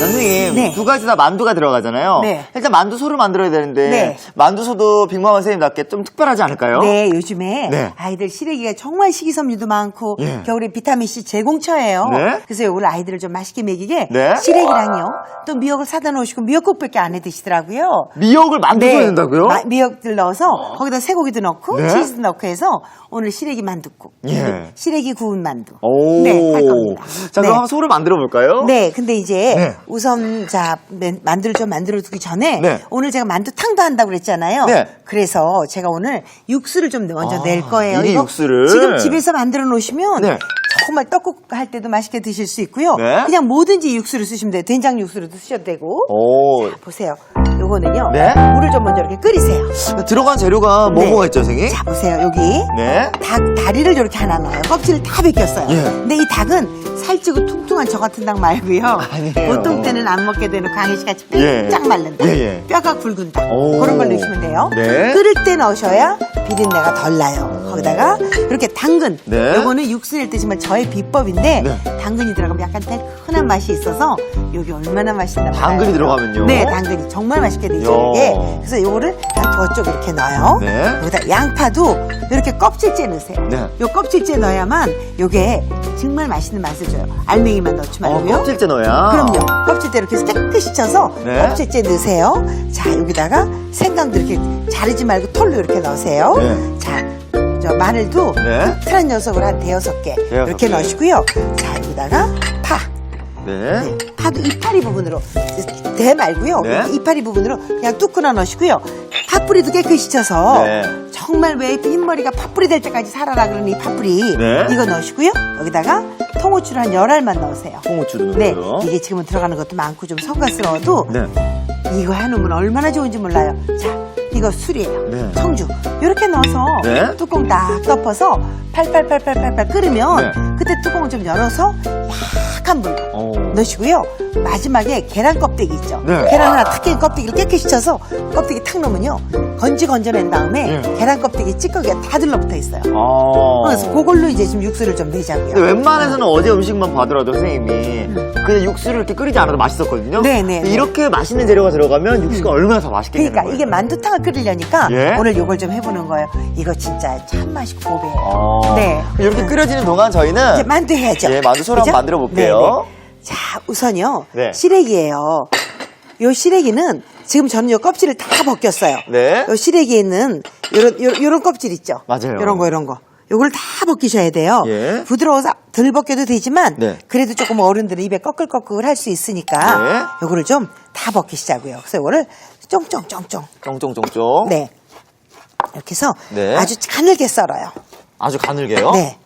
선생님, 네. 두 가지 다 만두가 들어가잖아요. 네. 일단 만두소를 만들어야 되는데 네. 만두소도 빅마마 선생님답게 좀 특별하지 않을까요? 네, 요즘에 네. 아이들 시래기가 정말 식이섬유도 많고 예. 겨울에 비타민C 제공처예요. 네. 그래서 요걸 아이들을 좀 맛있게 먹이게 네. 시래기랑요. 또 미역을 사다 놓으시고 미역국밖에 안 해 드시더라고요. 미역을 만두소에 넣는다고요? 미역들 넣어서 거기다 쇠고기도 넣고 네. 치즈도 넣고 해서 오늘 시래기 만두국. 예. 시래기 구운 만두. 오. 네, 할 겁니다. 자, 그럼 네. 한번 소를 만들어 볼까요? 네, 근데 이제 네. 우선 자 만두를 좀 만들어 두기 전에 네. 오늘 제가 만두탕도 한다고 그랬잖아요. 네. 그래서 제가 오늘 육수를 좀 먼저 낼 거예요. 미리 이거 육수를. 지금 집에서 만들어 놓으시면 네. 정말 떡국 할 때도 맛있게 드실 수 있고요. 네. 그냥 뭐든지 육수를 쓰시면 돼요. 된장 육수로도 쓰셔도 되고. 오. 자, 보세요. 요거는요. 네. 물을 좀 먼저 이렇게 끓이세요. 들어간 재료가 네. 뭐가 있죠, 선생님? 자, 보세요. 여기 네. 닭 다리를 이렇게 하나 넣어요. 껍질을 다 벗겼어요. 예. 근데 이 닭은 살찌고 퉁퉁한 저 같은 닭 말고요. 아니에요. 보통 때는 안 먹게 되는 광해시같이 예. 쫙 마른 닭. 예, 예. 뼈가 굵은 닭. 오. 그런 걸 넣으시면 돼요. 네. 끓을 때 넣으셔야 비린내가 덜 나요. 거기다가 이렇게 당근. 네. 요거는 육수 낼 때 정말 저의 비법인데 네. 당근이 들어가면 약간 달큰한 맛이 있어서 여기 얼마나 맛있나 봐요. 당근이 들어가면요? 네, 당근이 정말 맛있게 되죠. 야. 이게. 그래서 요거를 저쪽 이렇게 넣어요. 네. 여기다 양파도 이렇게 껍질째 넣으세요. 네. 요 껍질째 넣어야만 요게 정말 맛있는 맛을 줘요. 알맹이만 넣지 말고요. 껍질째 넣어야. 그럼요. 껍질째 이렇게 깨끗이 쳐서 네. 껍질째 넣으세요. 자, 여기다가 생강도 이렇게 자르지 말고 톨로 이렇게 넣으세요. 네. 자, 저 마늘도 네. 트란 녀석을 한 대여섯 개 이렇게 개. 넣으시고요. 자, 여기다가 파. 네. 파도 이파리 부분으로 대 말고요. 네. 이파리 부분으로 그냥 뚝 끊어 넣으시고요. 파뿌리도 깨끗이 쳐서 네. 정말 왜 흰머리가 파뿌리 될 때까지 살아라 그러는 이 파뿌리 네. 이거 넣으시고요. 여기다가 통후추를 한 10알만 넣으세요. 통후추도 네, 넣어요. 이게 지금은 들어가는 것도 많고 좀 성가스러워도 네. 이거 해놓으면 얼마나 좋은지 몰라요. 자, 이거 술이에요. 네. 청주. 이렇게 넣어서 네. 뚜껑 딱 덮어서 팔팔팔팔팔 끓으면 네. 그때 뚜껑을 좀 열어서 약한 불로 오. 넣으시고요. 마지막에 계란 껍데기 있죠. 네. 계란 하나 탁 깬 껍데기를 깨끗이 쳐서 껍데기 탁 넣으면요. 건져낸 다음에 네. 계란 껍데기 찌꺼기가 다 들러붙어 있어요. 아. 그래서 그걸로 이제 지금 육수를 좀 내자고요. 근데 웬만해서는 어제 음식만 봐더라도 선생님이 그냥 육수를 이렇게 끓이지 않아도 맛있었거든요. 네, 네, 근데 네. 이렇게 맛있는 재료가 들어가면 육수가 얼마나 더 맛있게 되는 그러니까 거예요. 이게 만두탕을 끓이려니까 예? 오늘 요걸 좀 해보는 거예요. 이거 진짜 참 맛있고 고배예요. 아. 네. 이렇게 끓여지는 동안 저희는 이제 만두 해야죠. 예, 만두소를 한번 만들어 볼게요. 네네. 자, 우선요. 네. 시래기예요. 요 시래기는 지금 저는 요 껍질을 다 벗겼어요. 네. 요 시래기에는 요런 껍질 있죠. 맞아요. 요런 거. 요걸 다 벗기셔야 돼요. 예. 부드러워서 덜 벗겨도 되지만 네. 그래도 조금 어른들은 입에 꺼끌꺼끌 할 수 있으니까 네. 요거를 좀 다 벗기시자고요. 그래서 요거를 쫑쫑쫑쫑. 쫑쫑쫑쫑. 네. 이렇게 해서 네. 아주 가늘게 썰어요. 아주 가늘게요. 네.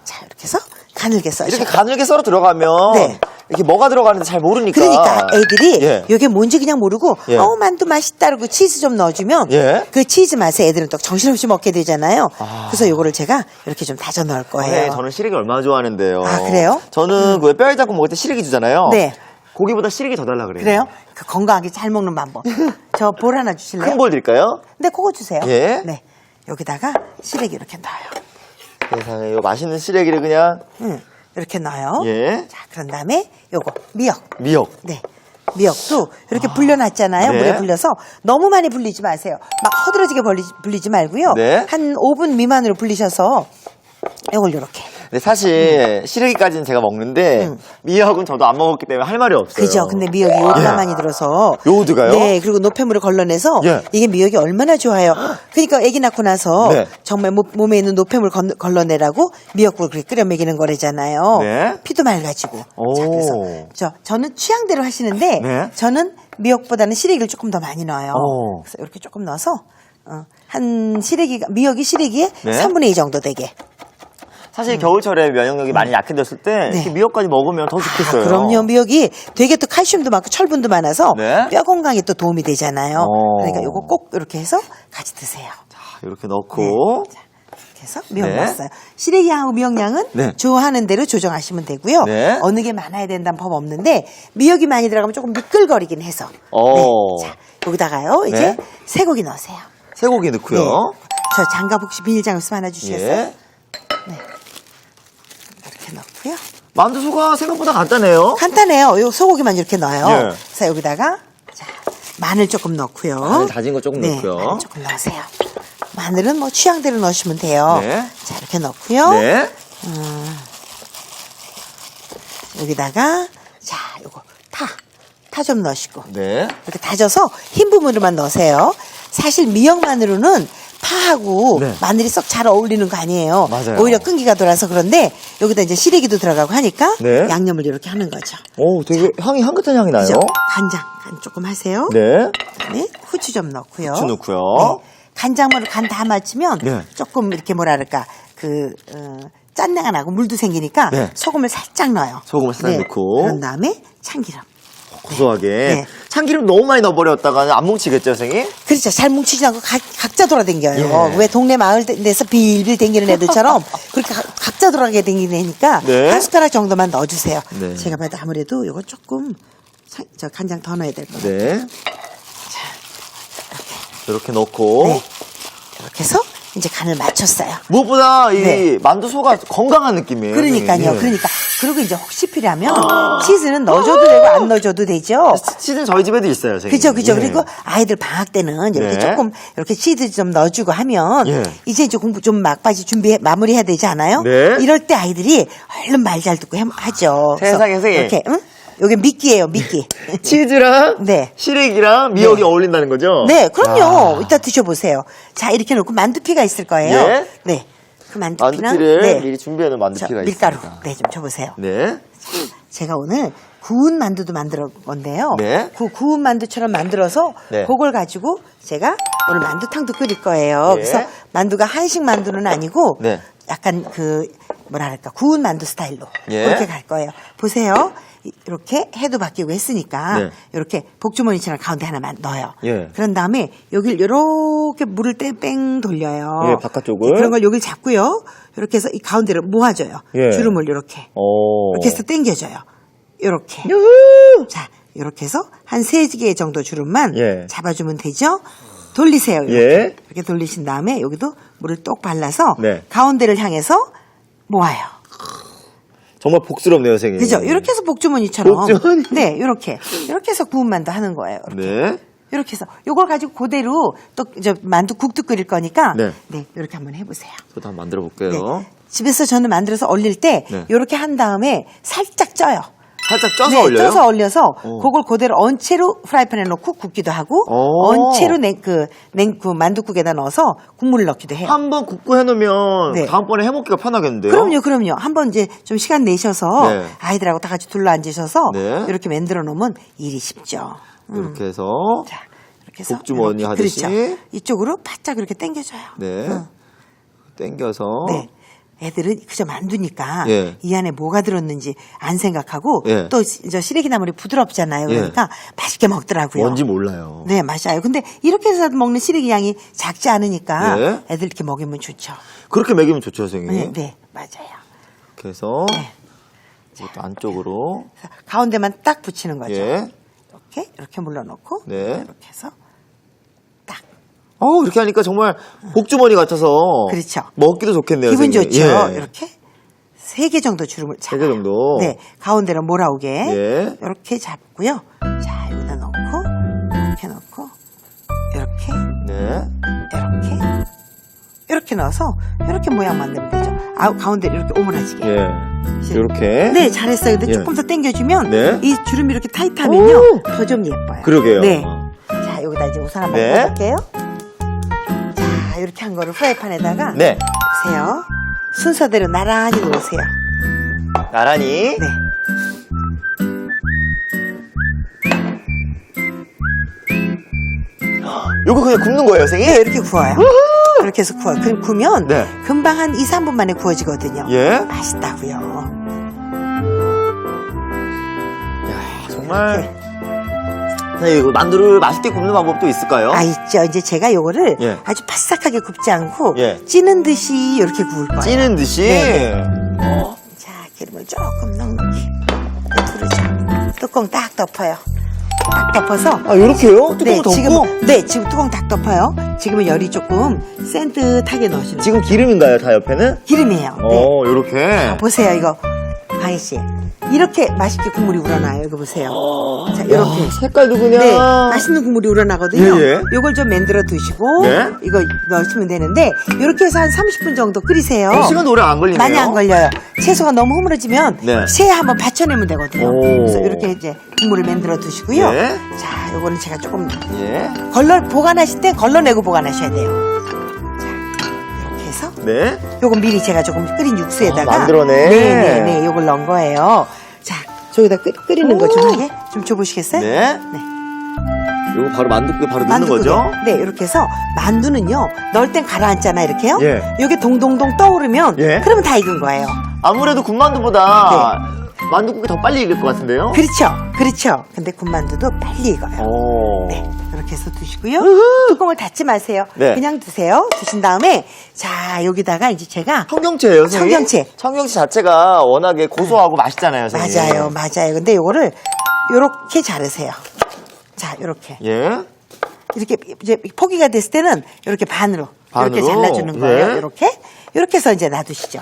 자, 이렇게 해서 가늘게 써셔요. 이렇게 가늘게 썰어 들어가면 네. 이렇게 뭐가 들어가는지 잘 모르니까. 그러니까 애들이 예. 이게 뭔지 그냥 모르고 예. 만두 맛있다 그러고 치즈 좀 넣어주면 예. 그 치즈 맛에 애들은 또 정신없이 먹게 되잖아요. 아. 그래서 요거를 제가 이렇게 좀 다져 넣을 거예요. 네, 저는 시래기 얼마나 좋아하는데요. 아, 그래요? 저는 그 뼈에 잡고 먹을 때 시래기 주잖아요. 네. 고기보다 시래기 더 달라 그래요. 그래요? 그 건강하게 잘 먹는 방법. 저 볼 하나 주실래요? 큰 볼 드릴까요? 네, 그거 주세요. 예. 네. 여기다가 시래기 이렇게 넣어요. 세상에 이 맛있는 시래기를 그냥 이렇게 넣어요. 예. 자, 그런 다음에 요거 미역. 미역. 네. 미역도 이렇게 불려놨잖아요. 네. 물에 불려서 너무 많이 불리지 마세요. 막 허드러지게 불리지 말고요. 네. 한 5분 미만으로 불리셔서 이걸 이렇게. 근데 사실 시래기까지는 제가 먹는데 미역은 저도 안 먹었기 때문에 할 말이 없어요. 그죠. 근데 미역이 요드가 예. 많이 들어서. 요오드가요? 네. 그리고 노폐물을 걸러내서 예. 이게 미역이 얼마나 좋아요. 그러니까 아기 낳고 나서 네. 정말 몸에 있는 노폐물 걸러내라고 미역국을 그렇게 끓여 먹이는 거래잖아요. 네. 피도 맑아지고. 오. 자, 그래서 저는 취향대로 하시는데 네. 저는 미역보다는 시래기를 조금 더 많이 넣어요. 오. 그래서 이렇게 조금 넣어서 한 미역이 시래기에 네. 3분의 2 정도 되게. 사실 겨울철에 면역력이 많이 약해졌을 때 네. 이렇게 미역까지 먹으면 더 좋겠어요. 그럼요. 미역이 되게 또 칼슘도 많고 철분도 많아서 네. 뼈 건강에 또 도움이 되잖아요. 오. 그러니까 이거 꼭 이렇게 해서 같이 드세요. 이렇게 넣고 자, 이렇게 해서 미역 네. 넣었어요. 시래기하고 미역량은 네. 좋아하는 대로 조정하시면 되고요. 네. 어느 게 많아야 된다는 법 없는데 미역이 많이 들어가면 조금 미끌거리긴 해서. 오. 네. 자, 여기다가요. 이제 네. 쇠고기 넣으세요. 쇠고기 넣고요. 네. 저 장갑 혹시 비닐장갑 하나 주시겠어요? 예. 네. 이렇게 넣고요. 만두소가 생각보다 간단해요. 간단해요. 요 소고기만 이렇게 넣어요. 예. 그래서 여기다가 자, 마늘 조금 넣고요. 마늘 다진 거 조금 네, 넣고요. 마늘 조금 넣으세요. 마늘은 뭐 취향대로 넣으시면 돼요. 네. 자, 이렇게 넣고요. 네. 여기다가 자, 요거 타 좀 넣으시고 네. 이렇게 다져서 흰 부분으로만 넣으세요. 사실 미역 마늘로는 파하고 네. 마늘이 썩 잘 어울리는 거 아니에요. 맞아요. 오히려 끈기가 돌아서 그런데 여기다 이제 시래기도 들어가고 하니까 네. 양념을 이렇게 하는 거죠. 오, 되게 향이 향긋한 향이 나요. 그죠? 간장 간 조금 하세요. 네. 그다음에 후추 좀 넣고요. 후추 넣고요. 네. 간장물을 간 다 맞추면 네. 조금 이렇게 뭐랄까 짠내가 나고 물도 생기니까 네. 소금을 살짝 넣어요. 소금을 살짝 넣고. 그런 다음에 참기름. 고소하게. 네. 참기름 너무 많이 넣어버렸다가는 안 뭉치겠죠, 선생님? 그렇죠. 잘 뭉치지 않고 각자 돌아다녀요. 예. 왜 동네 마을 데서 빌빌 댕기는 애들처럼 그렇게 각자 돌아가게 댕기는 애니까 네. 한 숟가락 정도만 넣어주세요. 네. 제가 봐도 아무래도 이거 조금 저 간장 더 넣어야 될 것 같아요. 네. 이렇게 넣고. 네. 이렇게 해서 이제 간을 맞췄어요. 무엇보다 이 네. 만두소가 건강한 느낌이에요. 그러니까요. 선생님. 그러니까 그리고 이제 혹시 필요하면 치즈는 넣어줘도 되고 안 넣어줘도 되죠. 치즈는 저희 집에도 있어요, 선생님. 그죠, 그죠. 예. 그리고 아이들 방학 때는 이렇게 네. 조금 이렇게 치즈 좀 넣어주고 하면 예. 이제 공부 좀 막바지 마무리해야 되지 않아요? 네. 이럴 때 아이들이 얼른 말 잘 듣고 하죠. 그래서 세상에, 선생님. 이렇게, 응? 여기 미끼예요, 미끼. 치즈랑 네. 시래기랑 미역이 어울린다는 거죠? 네, 그럼요. 아. 이따 드셔보세요. 자, 이렇게 놓고 만두피가 있을 거예요. 예. 네. 그 만두피는 만두피를 미리 준비해놓은 만두피가 밀가루. 있습니다. 네, 좀 줘보세요. 네. 제가 오늘 구운 만두도 만들어 건데요. 네. 구운 만두처럼 만들어서 네. 그걸 가지고 제가 오늘 만두탕도 끓일 거예요. 네. 그래서 만두가 한식 만두는 아니고 네. 약간 뭐랄까 구운 만두 스타일로 예. 그렇게 갈 거예요. 보세요. 이렇게 해도 바뀌고 했으니까 네. 이렇게 복주머니처럼 가운데 하나만 넣어요. 예. 그런 다음에 여길 이렇게 물을 뺑 돌려요. 예, 바깥쪽을. 그런 걸 여길 잡고요. 이렇게 해서 이 가운데를 모아줘요. 예. 주름을 이렇게. 오. 이렇게 해서 당겨줘요. 이렇게. 유후! 자, 이렇게 해서 한 3개 정도 주름만 예. 잡아주면 되죠. 돌리세요. 이렇게. 예. 이렇게 돌리신 다음에 여기도 물을 똑 발라서 네. 가운데를 향해서 모아요. 정말 복스럽네요, 선생님. 그죠? 이렇게 해서 복주머니처럼. 복주머니? 네, 이렇게. 이렇게 해서 구운 만두 하는 거예요. 이렇게. 네. 이렇게 해서 요걸 가지고 그대로 또 만두국도 끓일 거니까 네. 네, 이렇게 한번 해보세요. 저도 한번 만들어 볼게요. 네. 집에서 저는 만들어서 얼릴 때 네. 이렇게 한 다음에 살짝 쪄요. 살짝 쪄서 네, 올려요? 쪄서 얼려서 오. 그걸 그대로 언체로 프라이팬에 넣고 굽기도 하고 오. 언체로 그 만두국에다 넣어서 국물을 넣기도 해요. 한번 굽고 해놓으면 네. 다음번에 해먹기가 편하겠는데요? 그럼요. 한번 이제 좀 시간 내셔서 네. 아이들하고 다 같이 둘러 앉으셔서 네. 이렇게 만들어 놓으면 일이 쉽죠. 이렇게 해서 자, 이렇게 해서 복주머니 이렇게, 하듯이. 그렇죠. 이쪽으로 바짝 이렇게 당겨줘요. 네. 당겨서 네. 애들은 그저 만두니까 예. 이 안에 뭐가 들었는지 안 생각하고 예. 또 저 시래기 나물이 부드럽잖아요. 그러니까 맛있게 먹더라고요. 뭔지 몰라요. 네, 맞아요. 근데 이렇게 해서 먹는 시래기 양이 작지 않으니까 네. 애들 이렇게 먹이면 좋죠. 그렇게 먹이면 좋죠, 선생님. 네, 네, 맞아요. 이렇게 해서 네. 이것도 안쪽으로 그래서 가운데만 딱 붙이는 거죠. 예. 이렇게 물러놓고 네. 이렇게 해서 딱 이렇게 하니까 정말 복주머니 같아서 그렇죠. 먹기도 좋겠네요. 기분 선생님. 좋죠. 예. 이렇게 3개 정도 주름을 세 개 정도. 네, 가운데로 몰아오게 예. 이렇게 잡고요. 자, 여기다 넣고 이렇게 넣고 이렇게 네. 이렇게 넣어서 이렇게 모양 만들면 되죠. 가운데 이렇게 오므라지게. 예. 이렇게. 네, 잘했어요. 근데 예. 조금 더 당겨주면 네. 이 주름이 이렇게 타이트하면요 오! 더 좀 예뻐요. 그러게요. 네. 자, 여기다 이제 우선 한번 네. 해볼게요. 자, 이렇게 한 거를 프라이팬에다가 네. 보세요. 순서대로 나란히 놓으세요. 나란히. 네. 요거 그냥 굽는 거예요, 선생님? 네, 이렇게 구워요. 이렇게 해서 구워요. 그럼 구우면 네. 금방 한 2, 3분 만에 구워지거든요. 예. 맛있다고요. 야, 정말. 네, 이거 만두를 맛있게 굽는 방법도 있을까요? 있죠. 이제 제가 요거를 예. 아주 바삭하게 굽지 않고 예. 찌는 듯이 이렇게 구울 거예요. 찌는 듯이. 네. 자, 기름을 조금 넉넉히 두르죠. 뚜껑 딱 덮어요. 딱 덮어서. 요렇게요? 뚜껑을 덮고? 지금 뚜껑 딱 덮어요. 지금은 열이 조금 센 듯하게 넣으시는 지금 기름인가요, 다 옆에는? 기름이에요. 네. 요렇게. 보세요, 이거. 강희 씨. 이렇게 맛있게 국물이 우러나요. 이거 보세요. 자, 이렇게. 색깔도 그냥. 네, 맛있는 국물이 우러나거든요. 예, 예. 요걸 좀 만들어 두시고 네. 이거 넣으시면 되는데 이렇게 해서 한 30분 정도 끓이세요. 시간도 오래 안 걸리네요. 많이 안 걸려요. 채소가 너무 흐물어지면 네. 새에 한번 받쳐내면 되거든요. 오. 그래서 이렇게 이제 국물을 만들어 두시고요. 예. 자, 요거는 제가 조금 예. 보관하실 때 걸러내고 보관하셔야 돼요. 자, 이렇게 해서 네. 요건 미리 제가 조금 끓인 육수에다가 만들어내. 네네네 요걸 넣은 거예요. 자, 저기다 끓이는 거 좀 하게 좀 줘보시겠어요? 네. 네. 이거 바로 만두국에 바로 넣는 만두국에. 거죠? 네, 이렇게 해서 만두는요 넣을 땐 가라앉잖아 이렇게요. 예. 요게 동동동 떠오르면 예. 그러면 다 익은 거예요. 아무래도 군만두보다 만두국이 더 빨리 익을 것 같은데요? 그렇죠. 근데 군만두도 빨리 익어요. 오. 네, 이렇게 해서 두시고요. 뚜껑을 닫지 마세요. 네. 그냥 두세요. 두신 다음에 자 여기다가 이제 제가 청경채예요, 선생님? 청경채. 청경채 자체가 워낙에 고소하고 맛있잖아요, 선생님. 맞아요. 근데 요거를 요렇게 자르세요. 자, 요렇게. 예. 이렇게 이제 포기가 됐을 때는 이렇게 반으로 이렇게 반으로? 잘라주는 거예요. 예. 이렇게 해서 이제 놔두시죠.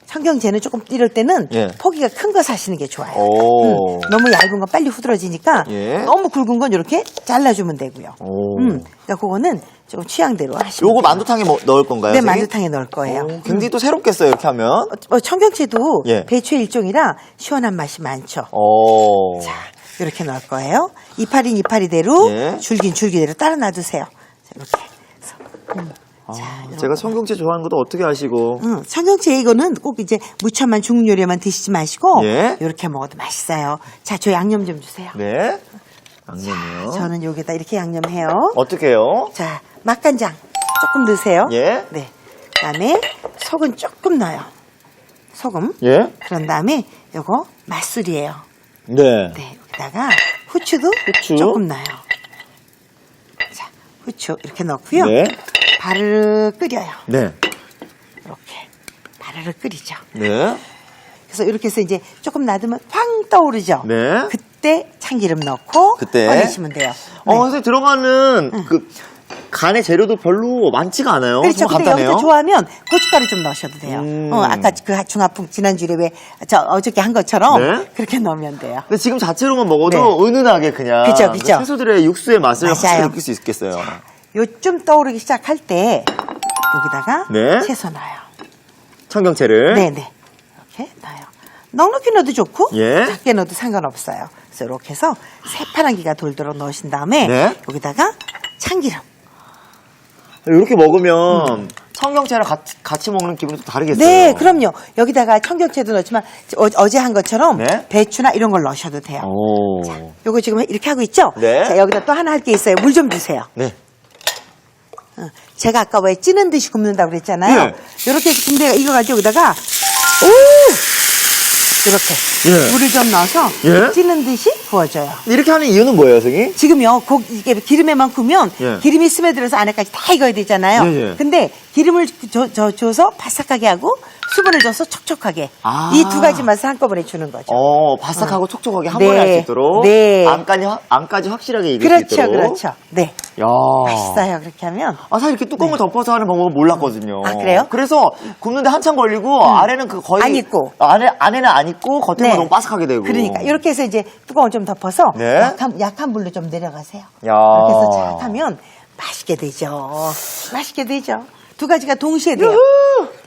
청경채는 조금 이럴 때는 예. 포기가 큰 거 사시는 게 좋아요. 오. 너무 얇은 건 빨리 후들어지니까 예. 너무 굵은 건 이렇게 잘라주면 되고요. 오. 그러니까 그거는 조금 취향대로 하시면 요거 돼요. 만두탕에 넣을 건가요, 네, 선생님? 만두탕에 넣을 거예요. 오, 굉장히 또 새롭겠어요, 이렇게 하면. 청경채도 예. 배추의 일종이라 시원한 맛이 많죠. 오. 자, 이렇게 넣을 거예요. 이파리는 이파리대로, 예. 줄긴 줄기대로 따라 놔두세요. 자, 이렇게 해서. 제가 청경채 좋아하는 것도 어떻게 아시고. 청경채 이거는 꼭 이제 무참한 중국 요리만 드시지 마시고 예. 이렇게 먹어도 맛있어요. 자, 저 양념 좀 주세요. 네. 양념이요. 저는 여기다 이렇게 양념해요. 어떻게 해요? 자, 맛간장 조금 넣으세요. 예. 네. 그다음에 소금 조금 넣어요. 소금. 예. 그런 다음에 요거 맛술이에요. 네. 네, 여기다가 후추도 후추. 조금 넣어요. 자, 후추 이렇게 넣고요. 네. 바르르 끓여요. 네. 이렇게 바르르 끓이죠. 네. 그래서 이렇게 해서 이제 조금 놔두면 황 떠오르죠. 네. 그때 참기름 넣고 그때. 꺼내시면 돼요. 네. 선생님 들어가는 그 간의 재료도 별로 많지가 않아요. 그렇죠. 정말 근데 간단해요. 여기서 좋아하면 고춧가루 좀 넣으셔도 돼요. 아까 그 중화풍 지난주에 어저께 한 것처럼 네. 그렇게 넣으면 돼요. 근데 지금 자체로만 먹어도 은은하게 그냥 그죠. 그 채소들의 육수의 맛을 맞아요. 확실히 느낄 수 있겠어요. 요쯤 떠오르기 시작할 때 여기다가 네. 채소 넣어요. 청경채를. 네네. 이렇게 넣어요. 넉넉히 넣어도 좋고 예. 작게 넣어도 상관없어요. 그래서 이렇게 해서 새파란기가 돌도록 넣으신 다음에 네. 여기다가 참기름. 이렇게 먹으면 청경채랑 같이 먹는 기분이 좀 다르겠어요. 네, 그럼요. 여기다가 청경채도 넣지만 어제 한 것처럼 네. 배추나 이런 걸 넣으셔도 돼요. 오. 요거 지금 이렇게 하고 있죠? 네. 자, 여기다 또 하나 할 게 있어요. 물 좀 주세요. 네. 제가 아까 왜 찌는 듯이 굽는다고 그랬잖아요. 네. 이렇게 해서 군대가 이거 가지고 여기다가 이렇게 예. 물을 좀 넣어서 예. 찌는 듯이 구워줘요. 이렇게 하는 이유는 뭐예요, 선생님? 지금요, 이게 기름에만 구우면 예. 기름이 스며들어서 안에까지 다 익어야 되잖아요. 예, 예. 근데 기름을 줘서 바삭하게 하고 수분을 줘서 촉촉하게 아. 이 두 가지 맛을 한꺼번에 주는 거죠. 바삭하고 촉촉하게 한 네. 번에 할 수 있도록. 네. 안까지 확실하게 익을 수 있도록. 그렇죠. 네. 야. 맛있어요. 그렇게 하면. 사실 이렇게 뚜껑을 덮어서 하는 방법은 몰랐거든요. 아, 그래요? 그래서 굽는데 한참 걸리고 아래는 그 거의 안 익고. 안에는 안 익고 겉에만 너무 바삭하게 되고. 그러니까 이렇게 해서 이제 뚜껑을 좀 덮어서 네. 약한 불로 좀 내려가세요. 야. 이렇게 해서 착 하면 맛있게 되죠. 맛있게 되죠. 두 가지가 동시에 돼요.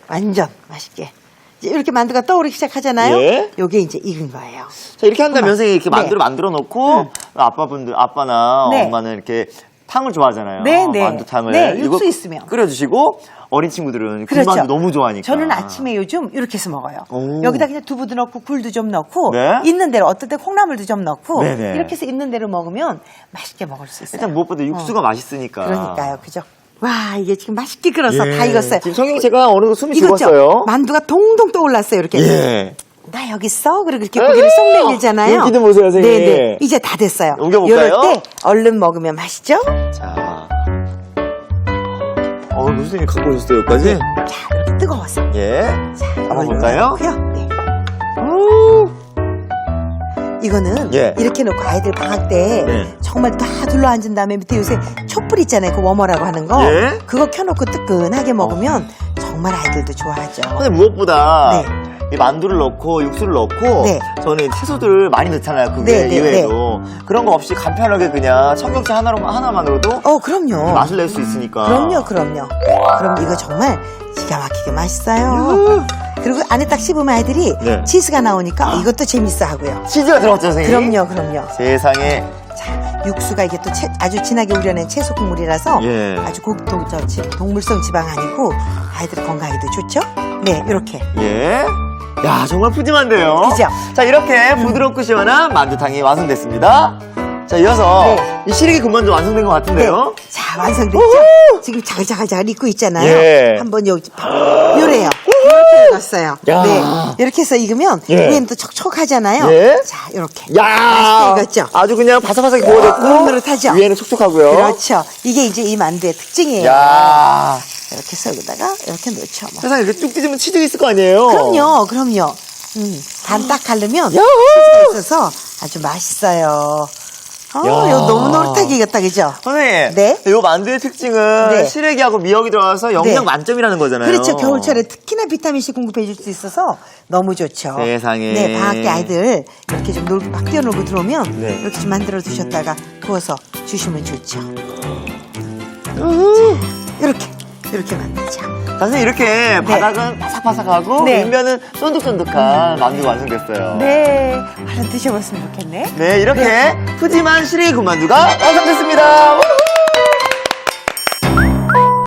완전 맛있게. 이제 이렇게 만두가 떠오르기 시작하잖아요. 예. 요게 이제 익은 거예요. 자, 이렇게 한다면 선생님 이렇게 네. 만두를 만들어 놓고 아빠나 네. 엄마는 이렇게 탕을 좋아하잖아요. 네, 네. 만두탕을. 네, 육수 이거 있으면. 끓여주시고 어린 친구들은 그렇죠. 군만두 너무 좋아하니까. 저는 아침에 요즘 이렇게 해서 먹어요. 오. 여기다 그냥 두부도 넣고 굴도 좀 넣고 네. 있는 대로 어떨 때 콩나물도 좀 넣고 네네. 이렇게 해서 있는 대로 먹으면 맛있게 먹을 수 있어요. 일단 무엇보다 육수가 맛있으니까. 그러니까요. 그죠? 와, 이게 지금 맛있게 끓어서 예. 다 익었어요. 지금 청경채가 어느 정도 숨이 익었죠? 죽었어요. 만두가 동동 떠올랐어요. 이렇게. 예. 나 여기 있어? 그리고 이렇게 고개를 쏙 내밀잖아요. 여기도 보세요, 선생님. 네네. 이제 다 됐어요. 옮겨볼까요? 이럴 때 얼른 먹으면 맛있죠? 자. 선생님 갖고 오셨어요, 여기까지? 자, 이렇게 뜨거워서. 예. 자, 한번 볼까요? 네. 이거는 예. 이렇게 놓고 아이들 방학 때 네. 정말 다 둘러앉은 다음에 밑에 요새 촛불 있잖아요. 그 워머라고 하는 거. 예. 그거 켜놓고 뜨끈하게 먹으면 정말 아이들도 좋아하죠. 근데 무엇보다 네. 이 만두를 넣고 육수를 넣고 네. 저는 채소들 많이 넣잖아요. 그게 네, 네, 이외에도 그런 거 없이 간편하게 그냥 청경채 하나만으로도 그럼요. 맛을 낼 수 있으니까. 그럼요. 그럼 이거 정말 기가 막히게 맛있어요. 그리고 안에 딱 씹으면 아이들이 네. 치즈가 나오니까 이것도 재밌어 하고요. 치즈가 들어갔죠, 선생님? 그럼요. 세상에. 자, 육수가 이게 또 아주 진하게 우려낸 채소 국물이라서 예. 아주 동물성 지방 아니고 아이들 건강에도 좋죠? 네, 이렇게. 예. 야, 정말 푸짐한데요. 그죠? 자, 이렇게 부드럽고 시원한 만두탕이 완성됐습니다. 자, 이어서 네. 이 시래기 군만두 완성된 것 같은데요. 네. 자, 완성됐죠? 지금 자글자글 익고 있잖아요. 예. 한번 여기 요래요. 이렇게 익었어요. 야. 네. 이렇게 해서 익으면 예. 위에는 또 촉촉하잖아요. 예. 자, 이렇게. 야, 맛있게 익었죠? 아주 그냥 바삭바삭 구워졌고 노릇노릇하죠? 위에는 촉촉하고요. 그렇죠. 이게 이제 이 만두의 특징이에요. 야, 이렇게 해서 여기다가 이렇게 넣죠. 뭐. 세상에 이렇게 쭉 찢으면 치즈가 있을 거 아니에요? 그럼요. 간 딱 가르면 야호! 치즈가 있어서 아주 맛있어요. 야. 이거 너무 노릇하게 익었다, 그죠? 선생님, 네. 이 만두의 특징은 네. 시래기하고 미역이 들어가서 영양 네. 만점이라는 거잖아요. 그렇죠. 겨울철에 특히나 비타민C 공급해 줄 수 있어서 너무 좋죠. 세상에. 네, 방학 때 아이들 이렇게 좀 막 뛰어놀고 들어오면 네. 이렇게 좀 만들어 두셨다가 구워서 주시면 좋죠. 이렇게 만들자. 선생님, 이렇게 바닥은 바삭바삭하고 네. 윗면은 쫀득쫀득한 만두가 완성됐어요. 네, 얼른 드셔봤으면 좋겠네. 네, 이렇게 푸짐한 시래기 군만두가 완성됐습니다. 우!